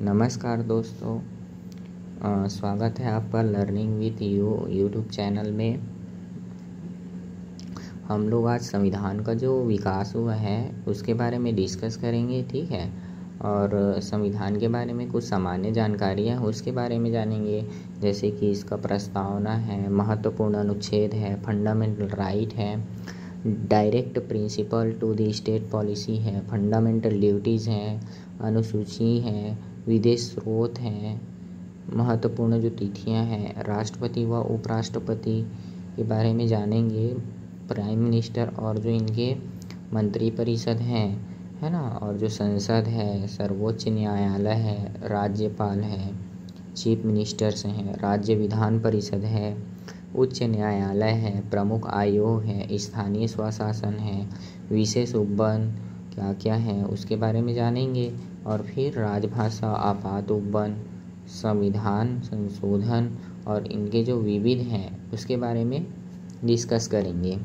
नमस्कार दोस्तों, स्वागत है आपका learning with you YouTube channel में। हम लोग आज संविधान का जो विकास हुआ है उसके बारे में डिस्कस करेंगे, ठीक है। और संविधान के बारे में कुछ सामान्य जानकारियाँ उसके बारे में जानेंगे, जैसे कि इसका प्रस्तावना है, महत्वपूर्ण अनुच्छेद है, फंडामेंटल राइट है, direct principle to the state policy है, फंडामेंटल ड्यूटीज़ हैं, अनुसूची है, विदेश स्रोत हैं, महत्वपूर्ण जो तिथियां हैं, राष्ट्रपति व उपराष्ट्रपति के बारे में जानेंगे, प्राइम मिनिस्टर और जो इनके मंत्रिपरिषद हैं, है ना, और जो संसद है, सर्वोच्च न्यायालय है, राज्यपाल है, चीफ मिनिस्टर्स हैं, राज्य विधान परिषद है, उच्च न्यायालय है, प्रमुख आयोग है, स्थानीय स्वशासन है, विशेष उपवन क्या क्या है उसके बारे में जानेंगे। और फिर राजभाषा, आपात उपवन, संविधान संशोधन और इनके जो विविध हैं उसके बारे में डिस्कस करेंगे।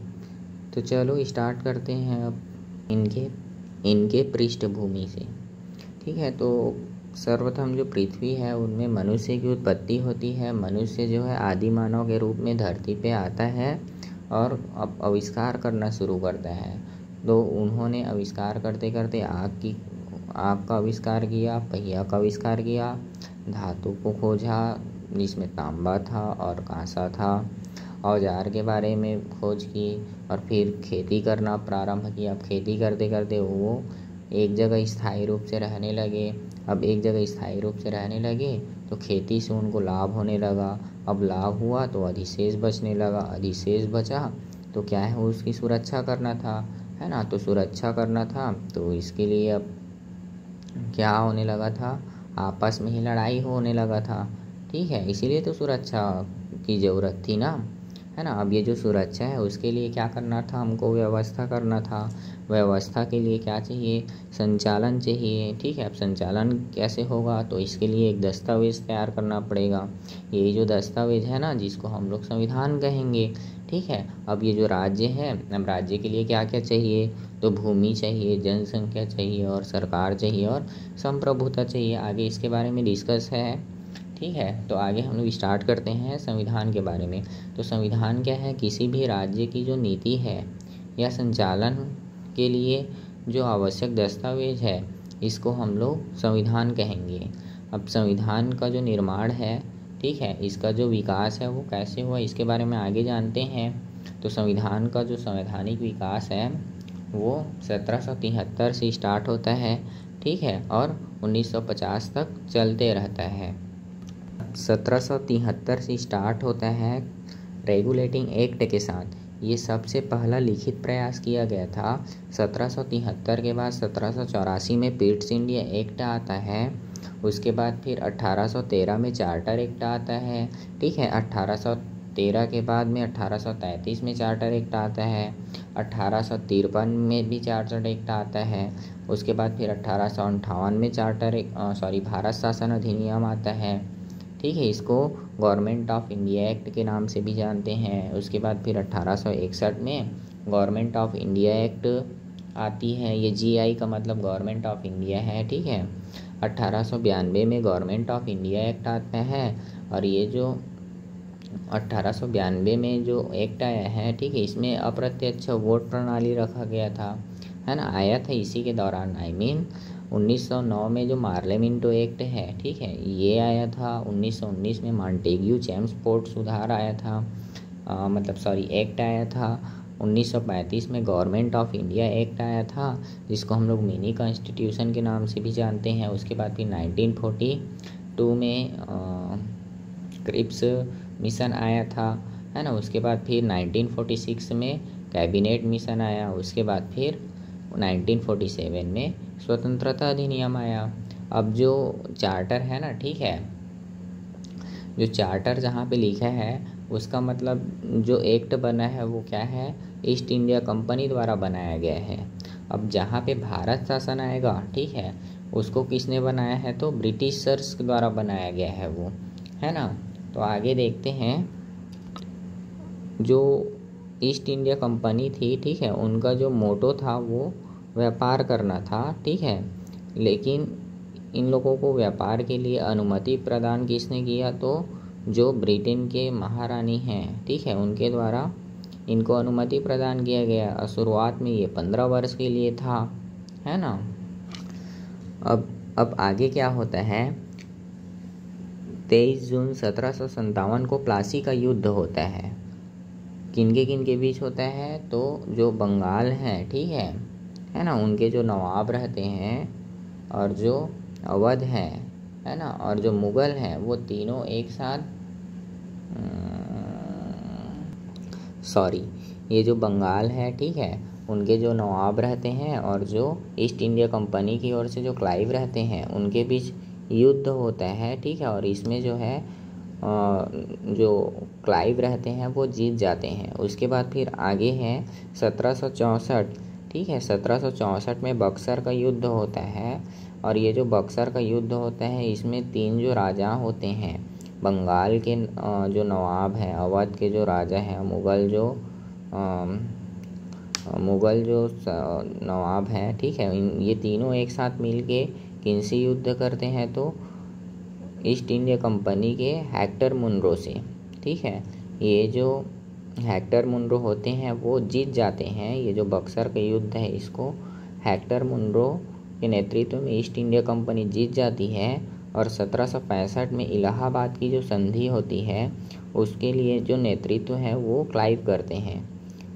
तो चलो स्टार्ट करते हैं अब इनके पृष्ठभूमि से, ठीक है। तो सर्वप्रथम जो पृथ्वी है उनमें मनुष्य की उत्पत्ति होती है। मनुष्य जो है आदि मानव के रूप में धरती पे आता है और अब आविष्कार करना शुरू करता है। तो उन्होंने आविष्कार करते करते आग का आविष्कार किया, पहिया का आविष्कार किया, धातु को खोजा जिसमें तांबा था और कांसा था, औजार के बारे में खोज की और फिर खेती करना प्रारंभ किया। अब खेती करते करते वो एक जगह स्थायी रूप से रहने लगे। अब एक जगह स्थायी रूप से रहने लगे तो खेती से उनको लाभ होने लगा। अब लाभ हुआ तो अधिशेष बचने लगा, अधिशेष बचा तो क्या है, उसकी सुरक्षा करना था, है ना। तो सुरक्षा करना था तो इसके लिए अब क्या होने लगा था, आपस में ही लड़ाई होने लगा था, ठीक है। इसीलिए तो सुरक्षा की ज़रूरत थी ना, है ना। अब ये जो सुरक्षा है उसके लिए क्या करना था, हमको व्यवस्था करना था। व्यवस्था के लिए क्या चाहिए, संचालन चाहिए, ठीक है। अब संचालन कैसे होगा, तो इसके लिए एक दस्तावेज़ तैयार करना पड़ेगा। ये जो दस्तावेज़ है ना, जिसको हम लोग संविधान कहेंगे, ठीक है। अब ये जो राज्य है, अब राज्य के लिए क्या क्या चाहिए, तो भूमि चाहिए, जनसंख्या चाहिए और सरकार चाहिए और संप्रभुता चाहिए। आगे इसके बारे में डिस्कस है, ठीक है। तो आगे हम लोग स्टार्ट करते हैं संविधान के बारे में। तो संविधान क्या है, किसी भी राज्य की जो नीति है या संचालन के लिए जो आवश्यक दस्तावेज है इसको हम लोग संविधान कहेंगे। अब संविधान का जो निर्माण है, ठीक है, इसका जो विकास है वो कैसे हुआ इसके बारे में आगे जानते हैं। तो संविधान का जो संवैधानिक विकास है वो 1773 से स्टार्ट होता है, ठीक है, और 1950 तक चलते रहता है। 1773 से स्टार्ट होता है रेगुलेटिंग एक्ट के साथ। ये सबसे पहला लिखित प्रयास किया गया था। 1773 के बाद 1784 में पिट्स इंडिया एक्ट आता है। उसके बाद फिर 1813 में चार्टर एक्ट आता है, ठीक है। 1813 के बाद में 1833 में चार्टर एक्ट आता है। 1853 में भी चार्टर एक्ट आता है। उसके बाद फिर 1858 में भारत शासन अधिनियम आता है, ठीक है। इसको गवर्नमेंट ऑफ इंडिया एक्ट के नाम से भी जानते हैं। उसके बाद फिर 1861 में गवर्नमेंट ऑफ इंडिया एक्ट आती है। ये जीआई का मतलब गवर्नमेंट ऑफ इंडिया है, ठीक है। 1892 में गवर्नमेंट ऑफ इंडिया एक्ट आता है और ये जो 1892 में जो एक्ट आया है, ठीक है, इसमें अप्रत्यक्ष वोट प्रणाली रखा गया था, है ना, आया था इसी के दौरान। 1909 में जो मार्लेमेंटो एक्ट है, ठीक है, ये आया था। 1919 में मॉन्टेग्यू चेम्सफोर्ड सुधार आया था, एक्ट आया था। 1935 में गवर्नमेंट ऑफ इंडिया एक्ट आया था, जिसको हम लोग मिनी कॉन्स्टिट्यूशन के नाम से भी जानते हैं। उसके बाद फिर 1942 में क्रिप्स मिशन आया था, है ना। उसके बाद फिर 1946 में कैबिनेट मिशन आया। उसके बाद फिर 1947 में स्वतंत्रता अधिनियम आया। अब जो चार्टर है ना, ठीक है, जो चार्टर जहाँ पे लिखा है उसका मतलब जो एक्ट बना है वो क्या है, ईस्ट इंडिया कंपनी द्वारा बनाया गया है। अब जहाँ पे भारत शासन आएगा, ठीक है, उसको किसने बनाया है, तो ब्रिटिशर्स द्वारा बनाया गया है वो, है ना। तो आगे देखते हैं, जो ईस्ट इंडिया कंपनी थी, ठीक है, उनका जो मोटो था वो व्यापार करना था, ठीक है। लेकिन इन लोगों को व्यापार के लिए अनुमति प्रदान किसने किया? तो जो ब्रिटेन के महारानी हैं, ठीक है, उनके द्वारा इनको अनुमति प्रदान किया गया। शुरुआत में ये 15 वर्ष के लिए था, है ना। अब आगे क्या होता है? 23 जून 1757 को प्लासी का युद्ध होता है। किनके बीच होता है? तो जो बंगाल है, ठीक है ना, उनके जो नवाब रहते हैं और जो अवध है ना, और जो मुग़ल हैं, वो तीनों एक साथ ये जो बंगाल है, ठीक है, उनके जो नवाब रहते हैं और जो ईस्ट इंडिया कंपनी की ओर से जो क्लाइव रहते हैं, उनके बीच युद्ध होता है, ठीक है। और इसमें जो है जो क्लाइव रहते हैं वो जीत जाते हैं। उसके बाद फिर आगे है 1764, ठीक है। 1764 में बक्सर का युद्ध होता है। और ये जो बक्सर का युद्ध होता है, इसमें 3 जो राजा होते हैं, बंगाल के जो नवाब हैं, अवध के जो राजा हैं, मुग़ल जो नवाब हैं, ठीक है, ये तीनों एक साथ मिलके किनसे युद्ध करते हैं? तो ईस्ट इंडिया कंपनी के हेक्टर मुनरो से, ठीक है। ये जो हेक्टर मुनरो होते हैं वो जीत जाते हैं। ये जो बक्सर का युद्ध है, इसको हेक्टर मुनरो के नेतृत्व में ईस्ट इंडिया कंपनी जीत जाती है। और 1765 में इलाहाबाद की जो संधि होती है, उसके लिए जो नेतृत्व है वो क्लाइव करते हैं,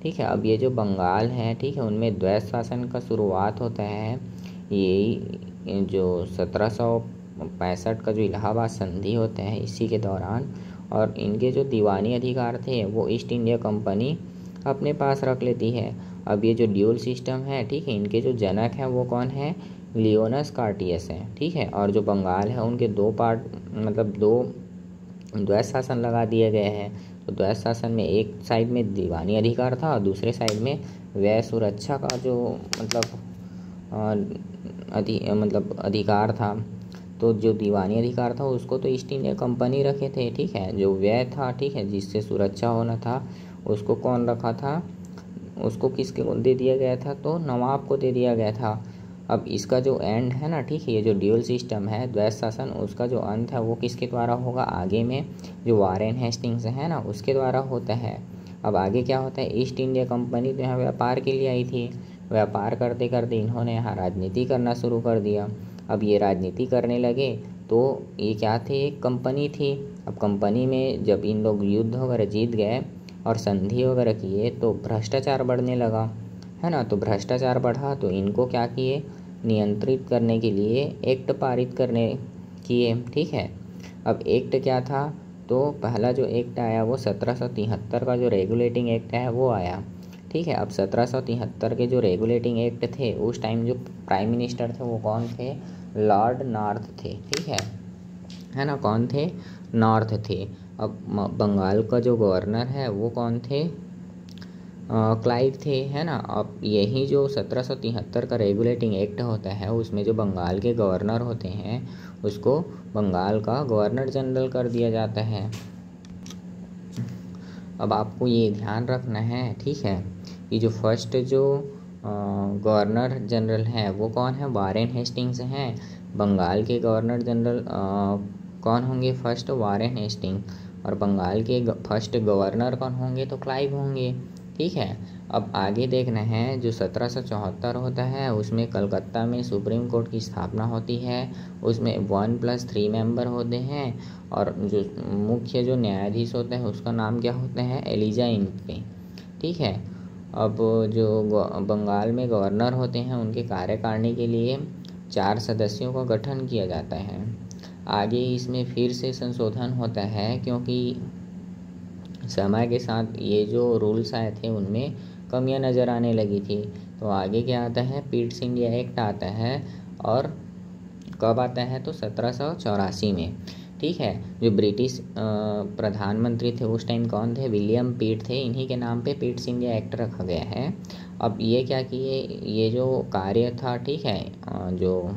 ठीक है। अब ये जो बंगाल है, ठीक है, उनमें द्वैत शासन का शुरुआत होता है। यही जो 1765 का जो इलाहाबाद संधि होता है, इसी के दौरान। और इनके जो दीवानी अधिकार थे वो ईस्ट इंडिया कंपनी अपने पास रख लेती है। अब ये जो ड्यूल सिस्टम है, ठीक है, इनके जो जनक हैं वो कौन है? लियोनस कार्टियस हैं, ठीक है। और जो बंगाल है, उनके 2 पार्ट, मतलब 2 द्वैत शासन लगा दिए गए हैं। तो द्वैत शासन में एक साइड में दीवानी अधिकार था और दूसरे साइड में व्यय सुरक्षा का जो अधिकार था। तो जो दीवानी अधिकार था उसको तो ईस्ट इंडिया कंपनी रखे थे, ठीक है। जो व्यय था, ठीक है, जिससे सुरक्षा होना था, उसको कौन रखा था? उसको किसके को दे दिया गया था? तो नवाब को दे दिया गया था। अब इसका जो एंड है ना, ठीक है, ये जो ड्यूल सिस्टम है, द्वैत शासन, उसका जो अंत है वो किसके द्वारा होगा? आगे में जो वारेन हेस्टिंग्स है ना, उसके द्वारा होता है। अब आगे क्या होता है? ईस्ट इंडिया कंपनी तो यहाँ व्यापार के लिए आई थी। व्यापार करते करते इन्होंने यहाँ राजनीति करना शुरू कर दिया। अब ये राजनीति करने लगे तो ये क्या थे? एक कंपनी थी। अब कंपनी में जब इन लोग युद्ध वगैरह जीत गए और संधि वगैरह किए तो भ्रष्टाचार बढ़ने लगा, है ना। तो भ्रष्टाचार बढ़ा तो इनको क्या किए? नियंत्रित करने के लिए एक्ट पारित किए, ठीक है। अब एक्ट क्या था? तो पहला जो एक्ट आया वो 1773 का जो रेगुलेटिंग एक्ट है वो आया, ठीक है। अब 1773 के जो रेगुलेटिंग एक्ट थे, उस टाइम जो प्राइम मिनिस्टर थे वो कौन थे? लॉर्ड नॉर्थ थे, ठीक है ना। कौन थे? नॉर्थ थे। अब बंगाल का जो गवर्नर है वो कौन थे? क्लाइव थे, है ना। अब यही जो 1773 का रेगुलेटिंग एक्ट होता है, उसमें जो बंगाल के गवर्नर होते हैं उसको बंगाल का गवर्नर जनरल कर दिया जाता है। अब आपको ये ध्यान रखना है, ठीक है, कि जो फर्स्ट जो गवर्नर जनरल हैं वो कौन है? वारेन हेस्टिंग्स हैं। बंगाल के गवर्नर जनरल कौन होंगे? First Warren Hastings. और बंगाल के फर्स्ट गवर्नर कौन होंगे? तो क्लाइव होंगे, ठीक है। अब आगे देखना है, जो 1774 होता है उसमें कलकत्ता में सुप्रीम कोर्ट की स्थापना होती है। उसमें 1+3 मेंबर होते हैं और जो मुख्य जो न्यायाधीश होता है उसका नाम क्या होता है? एलिजा इंपे, ठीक है। अब जो बंगाल में गवर्नर होते हैं उनके कार्यकारिणी के लिए 4 सदस्यों का गठन किया जाता है। आगे इसमें फिर से संशोधन होता है क्योंकि समय के साथ ये जो रूल्स आए थे उनमें कमियां नज़र आने लगी थी। तो आगे क्या आता है? पिट्स इंडिया एक्ट आता है। और कब आता है? तो 1784 में, ठीक है। जो ब्रिटिश प्रधानमंत्री थे उस टाइम कौन थे? विलियम पिट थे। इन्हीं के नाम पे पिट्स इंडिया एक्ट रखा गया है। अब ये क्या किए? ये जो कार्य था, ठीक है, जो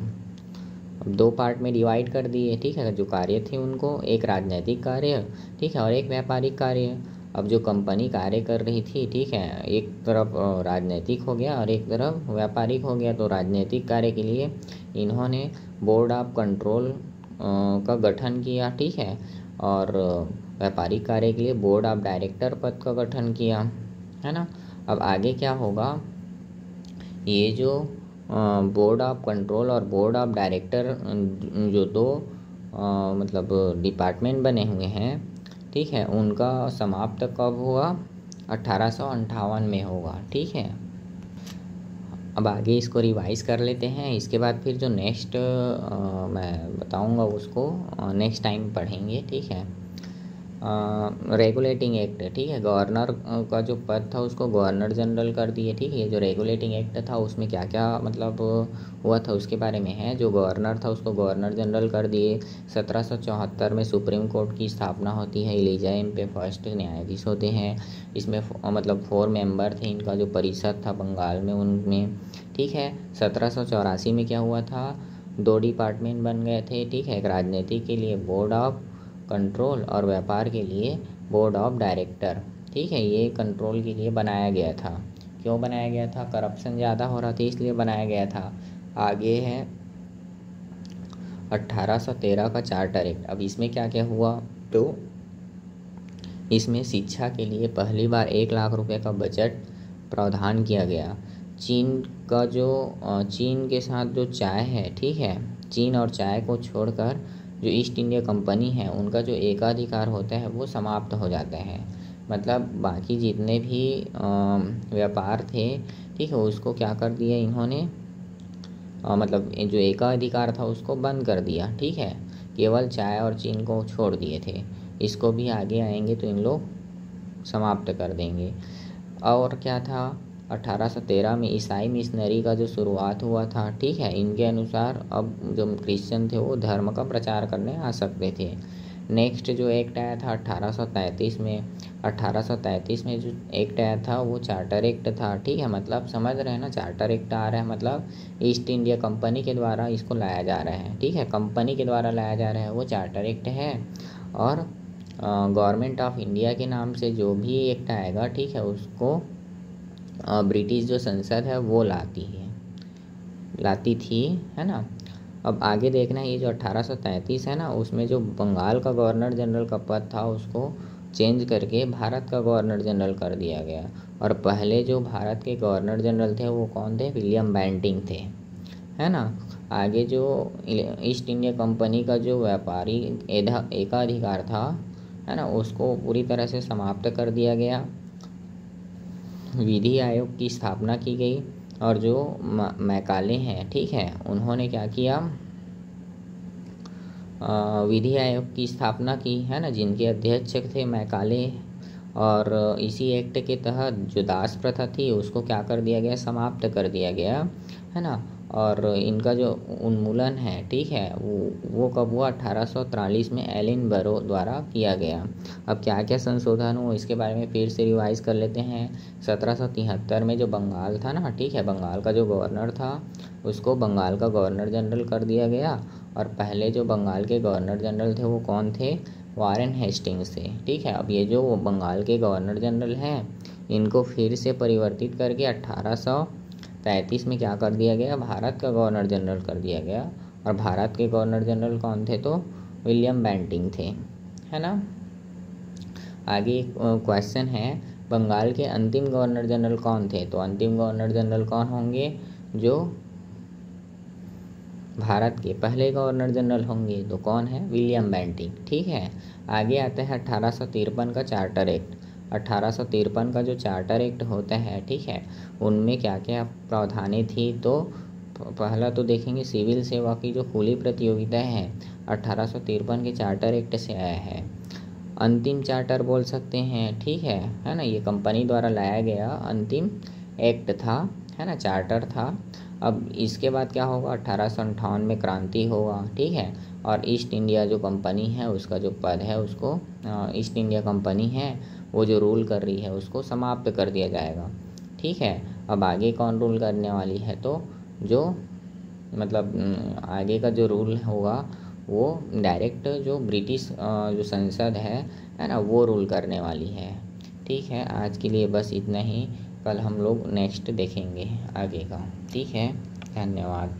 2 पार्ट में डिवाइड कर दिए, ठीक है। जो कार्य थे उनको, एक राजनीतिक कार्य, ठीक है, और एक व्यापारिक कार्य। अब जो कंपनी कार्य कर रही थी, ठीक है, एक तरफ राजनीतिक हो गया और एक तरफ व्यापारिक हो गया। तो राजनीतिक कार्य के लिए इन्होंने बोर्ड ऑफ कंट्रोल का गठन किया, ठीक है, और व्यापारिक कार्य के लिए बोर्ड ऑफ डायरेक्टर पद का गठन किया, है ना। अब आगे क्या होगा, ये जो बोर्ड ऑफ कंट्रोल और बोर्ड ऑफ डायरेक्टर जो दो मतलब डिपार्टमेंट बने हुए हैं, ठीक है, उनका समाप्त कब हुआ, 1858 में होगा, ठीक है। अब आगे इसको रिवाइज कर लेते हैं, इसके बाद फिर जो नेक्स्ट मैं बताऊंगा उसको नेक्स्ट टाइम पढ़ेंगे, ठीक है। रेगुलेटिंग एक्ट, ठीक है, गवर्नर का जो पद था उसको गवर्नर जनरल कर दिए, ठीक है। ये जो रेगुलेटिंग एक्ट था उसमें क्या क्या मतलब हुआ था उसके बारे में है। जो गवर्नर था उसको गवर्नर जनरल कर दिए। 1774 में सुप्रीम कोर्ट की स्थापना होती है। एलिजा एम पे फर्स्ट न्यायाधीश होते हैं। इसमें मतलब 4 मेंबर थे। इनका जो परिषद था बंगाल में उनमें, ठीक है। 1784 में क्या हुआ था, 2 डिपार्टमेंट बन गए थे, ठीक है। एक राजनीति के लिए बोर्ड ऑफ कंट्रोल और व्यापार के लिए बोर्ड ऑफ डायरेक्टर, ठीक है। ये कंट्रोल के लिए बनाया गया था। क्यों बनाया गया था, करप्शन ज़्यादा हो रहा था इसलिए बनाया गया था। आगे है 1813 का चार्टर एक्ट। अब इसमें क्या क्या हुआ, तो इसमें शिक्षा के लिए पहली बार 1 लाख रुपए का बजट प्रावधान किया गया। चीन का जो चीन के साथ जो चाय है, ठीक है, चीन और चाय को छोड़कर जो ईस्ट इंडिया कंपनी है उनका जो एकाधिकार होता है वो समाप्त हो जाता है। मतलब बाकी जितने भी व्यापार थे, ठीक है, उसको क्या कर दिया इन्होंने, मतलब जो एकाधिकार था उसको बंद कर दिया, ठीक है। केवल चाय और चीन को छोड़ दिए थे। इसको भी आगे आएंगे तो इन लोग समाप्त कर देंगे। और क्या था, 1813 में ईसाई मिशनरी का जो शुरुआत हुआ था, ठीक है। इनके अनुसार अब जो क्रिश्चियन थे वो धर्म का प्रचार करने आ सकते थे। नेक्स्ट जो एक्ट आया था 1833 में, 1833 में जो एक्ट आया था वो चार्टर एक्ट था, ठीक है। मतलब समझ रहे हैं ना, चार्टर एक्ट आ रहा है मतलब ईस्ट इंडिया कंपनी के द्वारा इसको लाया जा रहा है, ठीक है। कंपनी के द्वारा लाया जा रहा है वो चार्टर एक्ट है। और गवर्नमेंट ऑफ इंडिया के नाम से जो भी एक्ट आएगा, ठीक है, उसको ब्रिटिश जो संसद है वो लाती थी, है ना। अब आगे देखना है, ये जो 1833 है ना, उसमें जो बंगाल का गवर्नर जनरल का पद था उसको चेंज करके भारत का गवर्नर जनरल कर दिया गया। और पहले जो भारत के गवर्नर जनरल थे वो कौन थे, विलियम बेंटिंक थे, है ना। आगे जो ईस्ट इंडिया कंपनी का जो व्यापारी एकाधिकार था, है ना, उसको पूरी तरह से समाप्त कर दिया गया। विधि आयोग की स्थापना की गई। और जो मैकाले हैं, ठीक है, उन्होंने क्या किया, विधि आयोग की स्थापना की, है ना, जिनके अध्यक्ष थे मैकाले। और इसी एक्ट के तहत जो दास प्रथा थी उसको क्या कर दिया गया, समाप्त कर दिया गया, है ना। और इनका जो उन्मूलन है, ठीक है, वो कब हुआ, 1843 में एलिन बरो द्वारा किया गया। अब क्या क्या संशोधन हुआ इसके बारे में फिर से रिवाइज कर लेते हैं। 1773 में जो बंगाल था ना, ठीक है, बंगाल का जो गवर्नर था उसको बंगाल का गवर्नर जनरल कर दिया गया। और पहले जो बंगाल के गवर्नर जनरल थे वो कौन थे, वारेन हेस्टिंग्स थे, ठीक है। अब ये जो बंगाल के गवर्नर जनरल हैं इनको फिर से परिवर्तित करके 1833 में क्या कर दिया गया, भारत का गवर्नर जनरल कर दिया गया। और भारत के गवर्नर जनरल कौन थे, तो विलियम बेंटिंक थे, है ना। आगे क्वेश्चन है, बंगाल के अंतिम गवर्नर जनरल कौन थे, तो अंतिम गवर्नर जनरल कौन होंगे, जो भारत के पहले गवर्नर जनरल होंगे, तो कौन है, विलियम बेंटिंक, ठीक है। आगे आता है 1853 का चार्टर एक्ट। 1853 का जो चार्टर एक्ट होता है, ठीक है, उनमें क्या क्या प्रावधानें थी, तो पहला तो देखेंगे सिविल सेवा की जो खुली प्रतियोगिता है 1853 के चार्टर एक्ट से आया है। अंतिम चार्टर बोल सकते हैं, ठीक है ना। ये कंपनी द्वारा लाया गया अंतिम एक्ट था, है ना, चार्टर था। अब इसके बाद क्या होगा, 1858 में क्रांति होगा, ठीक है। और ईस्ट इंडिया जो कंपनी है उसका जो पद है उसको ईस्ट इंडिया कंपनी है वो जो रूल कर रही है उसको समाप्त कर दिया जाएगा, ठीक है। अब आगे कौन रूल करने वाली है, तो जो मतलब आगे का जो रूल होगा वो डायरेक्ट जो ब्रिटिश जो संसद है ना, वो रूल करने वाली है, ठीक है। आज के लिए बस इतना ही, कल हम लोग नेक्स्ट देखेंगे आगे का, ठीक है। धन्यवाद।